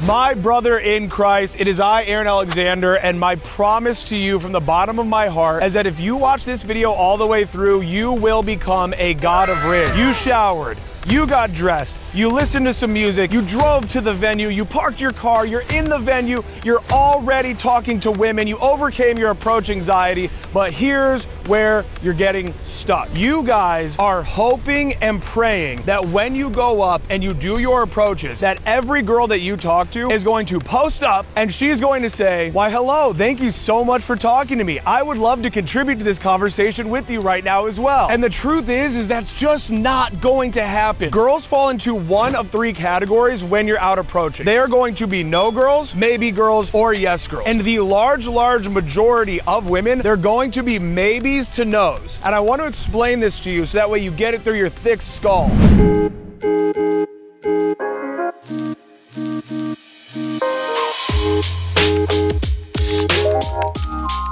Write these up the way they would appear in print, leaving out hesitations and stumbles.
My brother in Christ, it is I, Aaron Alexander, and my promise to you from the bottom of my heart is that if you watch this video all the way through, you will become a god of ridge. You showered. You got dressed, you listened to some music, you drove to the venue, you parked your car, you're in the venue, you're already talking to women, you overcame your approach anxiety, but here's where you're getting stuck. You guys are hoping and praying that when you go up and you do your approaches, that every girl that you talk to is going to post up and she's going to say, why hello, thank you so much for talking to me. I would love to contribute to this conversation with you right now as well. And the truth is that's just not going to happen. Girls fall into one of three categories when you're out approaching. They are going to be no girls, maybe girls, or yes girls. And the large majority of women, they're going to be maybes to no's. And I want to explain this to you so that way you get it through your thick skull.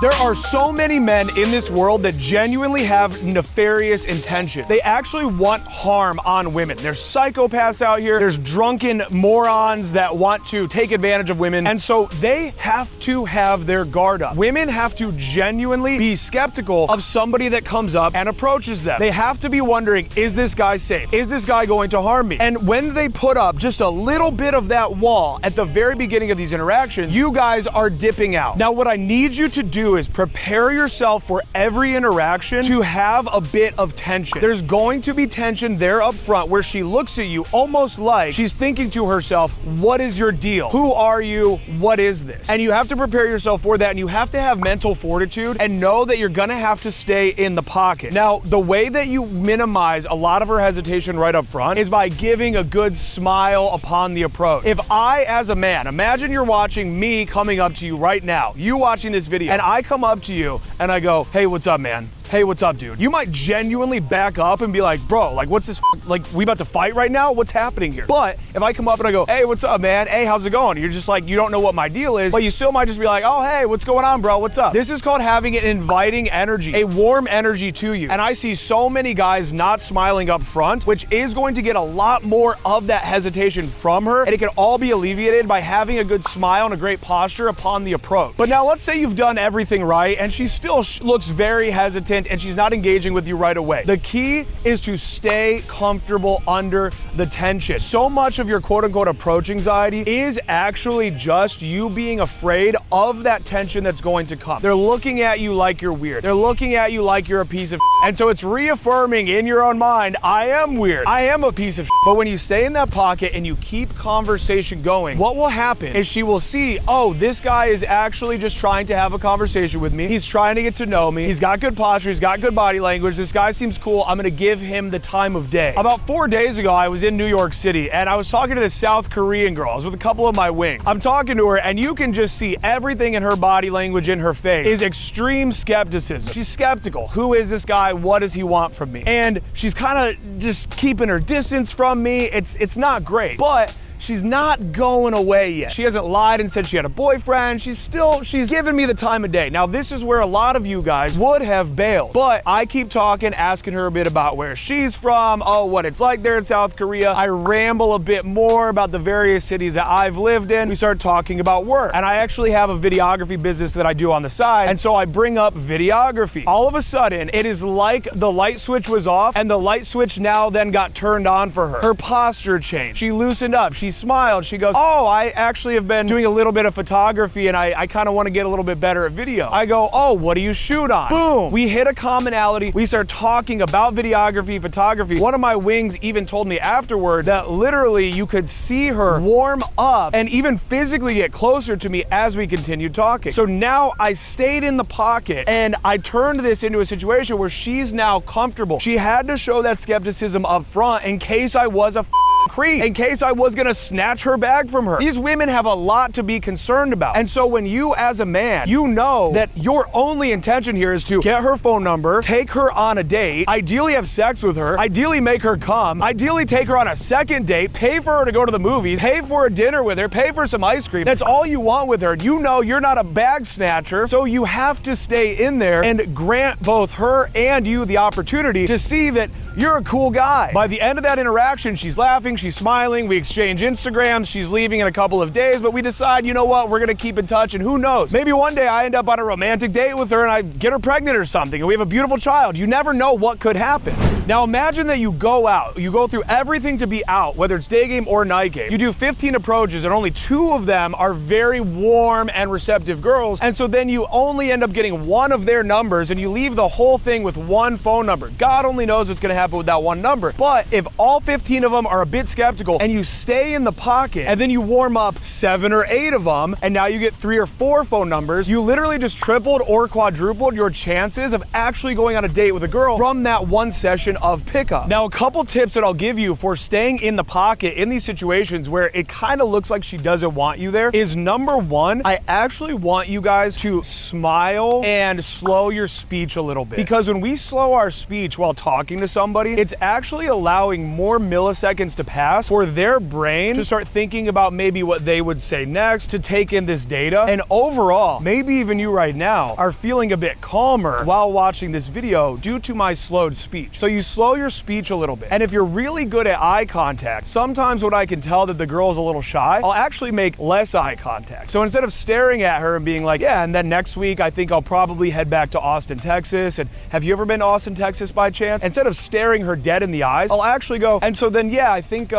There are so many men in this world that genuinely have nefarious intention. They actually want harm on women. There's psychopaths out here. There's drunken morons that want to take advantage of women. And so they have to have their guard up. Women have to genuinely be skeptical of somebody that comes up and approaches them. They have to be wondering, is this guy safe? Is this guy going to harm me? And when they put up just a little bit of that wall at the very beginning of these interactions, you guys are dipping out. Now, what I need you to do is prepare yourself for every interaction to have a bit of tension. There's going to be tension there up front where she looks at you almost like she's thinking to herself, what is your deal? Who are you? What is this? And you have to prepare yourself for that, and you have to have mental fortitude and know that you're gonna have to stay in the pocket. Now, the way that you minimize a lot of her hesitation right up front is by giving a good smile upon the approach. If I, as a man, imagine you're watching me coming up to you right now, you watching this video, and I come up to you and I go, hey, what's up, man? Hey, what's up, dude? You might genuinely back up and be like, bro, like, what's this, like, we about to fight right now? What's happening here? But if I come up and I go, hey, what's up, man? Hey, how's it going? You're just like, you don't know what my deal is, but you still might just be like, oh, hey, what's going on, bro? What's up? This is called having an inviting energy, a warm energy to you. And I see so many guys not smiling up front, which is going to get a lot more of that hesitation from her. And it can all be alleviated by having a good smile and a great posture upon the approach. But now let's say you've done everything right and she still looks very hesitant and she's not engaging with you right away. The key is to stay comfortable under the tension. So much of your quote unquote approach anxiety is actually just you being afraid of that tension that's going to come. They're looking at you like you're weird. They're looking at you like you're a piece of shit. And so it's reaffirming in your own mind, I am weird. I am a piece of shit. But when you stay in that pocket and you keep conversation going, what will happen is she will see, oh, this guy is actually just trying to have a conversation with me. He's trying to get to know me. He's got good posture. He's got good body language. This guy seems cool. I'm gonna give him the time of day. About 4 days ago, I was in New York City and I was talking to this South Korean girl. I was with a couple of my wings. I'm talking to her and you can just see everything in her body language, in her face, is extreme skepticism. She's skeptical. Who is this guy? What does he want from me? And she's kind of just keeping her distance from me. It's not great, but she's not going away yet. She hasn't lied and said she had a boyfriend. She's giving me the time of day. Now, this is where a lot of you guys would have bailed, but I keep talking, asking her a bit about where she's from, oh, what it's like there in South Korea. I ramble a bit more about the various cities that I've lived in. We start talking about work, and I actually have a videography business that I do on the side, and so I bring up videography. All of a sudden, it is like the light switch was off, and the light switch now then got turned on for her. Her posture changed. She loosened up. She smiled. She goes, oh, I actually have been doing a little bit of photography and I kind of want to get a little bit better at video. I go, oh, what do you shoot on? Boom. We hit a commonality. We start talking about videography, photography. One of my wings even told me afterwards that literally you could see her warm up and even physically get closer to me as we continued talking. So now I stayed in the pocket and I turned this into a situation where she's now comfortable. She had to show that skepticism up front in case I was a creep, in case I was gonna snatch her bag from her. These women have a lot to be concerned about. And so when you as a man, you know that your only intention here is to get her phone number, take her on a date, ideally have sex with her, ideally make her come, ideally take her on a second date, pay for her to go to the movies, pay for a dinner with her, pay for some ice cream. That's all you want with her. You know you're not a bag snatcher, so you have to stay in there and grant both her and you the opportunity to see that you're a cool guy. By the end of that interaction, she's laughing laughing, she's smiling, we exchange Instagrams, she's leaving in a couple of days, but we decide, you know what, we're gonna keep in touch, and who knows, maybe one day I end up on a romantic date with her and I get her pregnant or something, and we have a beautiful child. You never know what could happen. Now imagine that you go out, you go through everything to be out, whether it's day game or night game. You do 15 approaches and only 2 of them are very warm and receptive girls, and so then you only end up getting 1 of their numbers and you leave the whole thing with 1 phone number. God only knows what's gonna happen with that 1 number. But if all 15 of them are a bit skeptical and you stay in the pocket and then you warm up 7 or 8 of them and now you get 3 or 4 phone numbers, you literally just tripled or quadrupled your chances of actually going on a date with a girl from that 1 session of pickup. Now, a couple tips that I'll give you for staying in the pocket in these situations where it kind of looks like she doesn't want you there is, number 1, I actually want you guys to smile and slow your speech a little bit. Because when we slow our speech while talking to somebody, it's actually allowing more milliseconds to pass for their brain to start thinking about maybe what they would say next, to take in this data. And overall, maybe even you right now are feeling a bit calmer while watching this video due to my slowed speech. So you slow your speech a little bit. And if you're really good at eye contact, sometimes when I can tell that the girl's a little shy, I'll actually make less eye contact. So instead of staring at her and being like, yeah, and then next week I think I'll probably head back to Austin, Texas. And have you ever been to Austin, Texas by chance? Instead of staring her dead in the eyes, I'll actually go, and so then, yeah, I think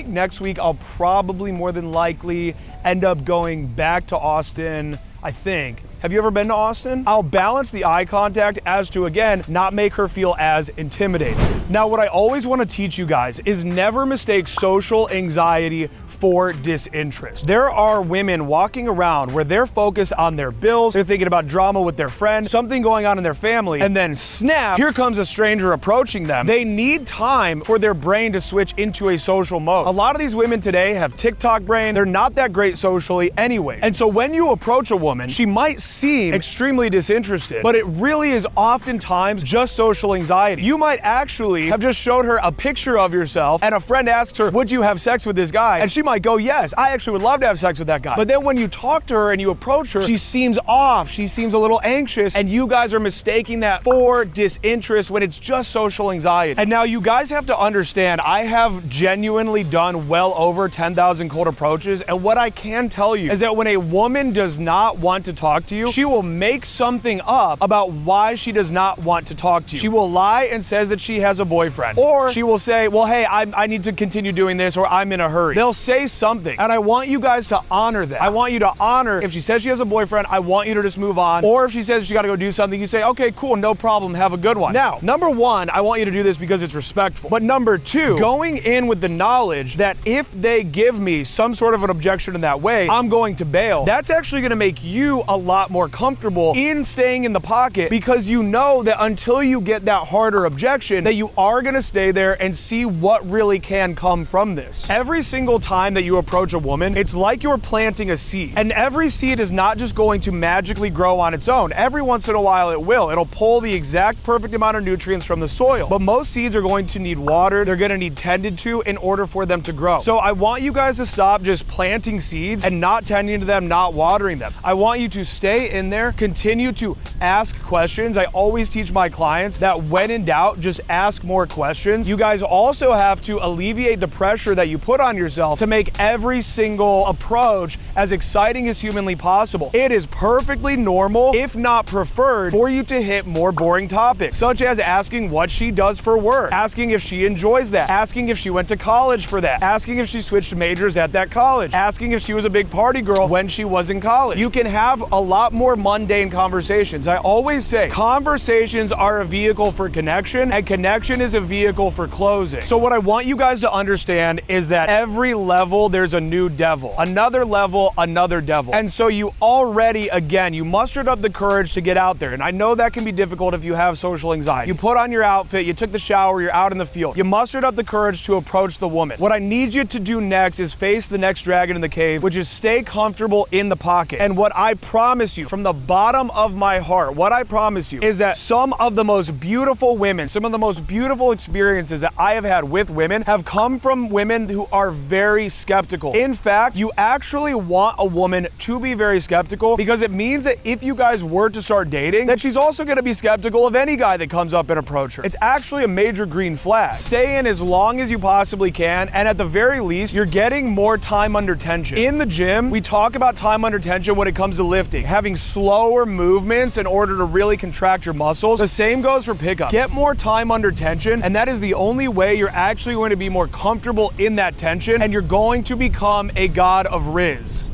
next week I'll probably more than likely end up going back to Austin, I think. Have you ever been to Austin? I'll balance the eye contact as to, again, not make her feel as intimidated. Now, what I always want to teach you guys is never mistake social anxiety for disinterest. There are women walking around where they're focused on their bills, they're thinking about drama with their friends, something going on in their family, and then snap, here comes a stranger approaching them. They need time for their brain to switch into a social mode. A lot of these women today have TikTok brain. They're not that great socially anyway. And so when you approach a woman, she might seem extremely disinterested, but it really is oftentimes just social anxiety. You might actually have just showed her a picture of yourself and a friend asks her, would you have sex with this guy? And she might go, yes, I actually would love to have sex with that guy. But then when you talk to her and you approach her, she seems off, she seems a little anxious, and you guys are mistaking that for disinterest when it's just social anxiety. And now you guys have to understand, I have genuinely done well over 10,000 cold approaches, and what I can tell you is that when a woman does not want to talk to you, she will make something up about why she does not want to talk to you. She will lie and says that she has a boyfriend. Or she will say, well, hey, I need to continue doing this, or I'm in a hurry. They'll say something, and I want you guys to honor that. I want you to honor, if she says she has a boyfriend, I want you to just move on. Or if she says she gotta go do something, you say, okay, cool, no problem, have a good one. Now, number 1, I want you to do this because it's respectful. But number 2, going in with the knowledge that if they give me some sort of an objection in that way, I'm going to bail. That's actually gonna make you a lot more comfortable in staying in the pocket, because you know that until you get that harder objection, that you are gonna stay there and see what really can come from this. Every single time that you approach a woman, it's like you're planting a seed. And every seed is not just going to magically grow on its own. Every once in a while it will. It'll pull the exact perfect amount of nutrients from the soil. But most seeds are going to need water, they're gonna need tended to in order for them to grow. So I want you guys to stop just planting seeds and not tending to them, not watering them. I want you to stay in there, continue to ask questions. I always teach my clients that when in doubt, just ask more questions. You guys also have to alleviate the pressure that you put on yourself to make every single approach as exciting as humanly possible. It is perfectly normal, if not preferred, for you to hit more boring topics, such as asking what she does for work, asking if she enjoys that, asking if she went to college for that, asking if she switched majors at that college, asking if she was a big party girl when she was in college. You can have a lot more mundane conversations. I always say conversations are a vehicle for connection, and connection is a vehicle for closing. So what I want you guys to understand is that every level there's a new devil, another level, another devil. And so you already, again, you mustered up the courage to get out there. And I know that can be difficult if you have social anxiety. You put on your outfit, you took the shower, you're out in the field. You mustered up the courage to approach the woman. What I need you to do next is face the next dragon in the cave, which is stay comfortable in the pocket. And what I promise you from the bottom of my heart, what I promise you is that some of the most beautiful women, some of the most beautiful experiences that I have had with women have come from women who are very skeptical. In fact, you actually want a woman to be very skeptical because it means that if you guys were to start dating, that she's also going to be skeptical of any guy that comes up and approach her. It's actually a major green flag. Stay in as long as you possibly can, and at the very least, you're getting more time under tension. In the gym, we talk about time under tension when it comes to lifting, having slower movements in order to really contract your muscles. The same goes for pickup. Get more time under tension, and that is the only way you're actually going to be more comfortable in that tension, and you're going to become a god of Riz.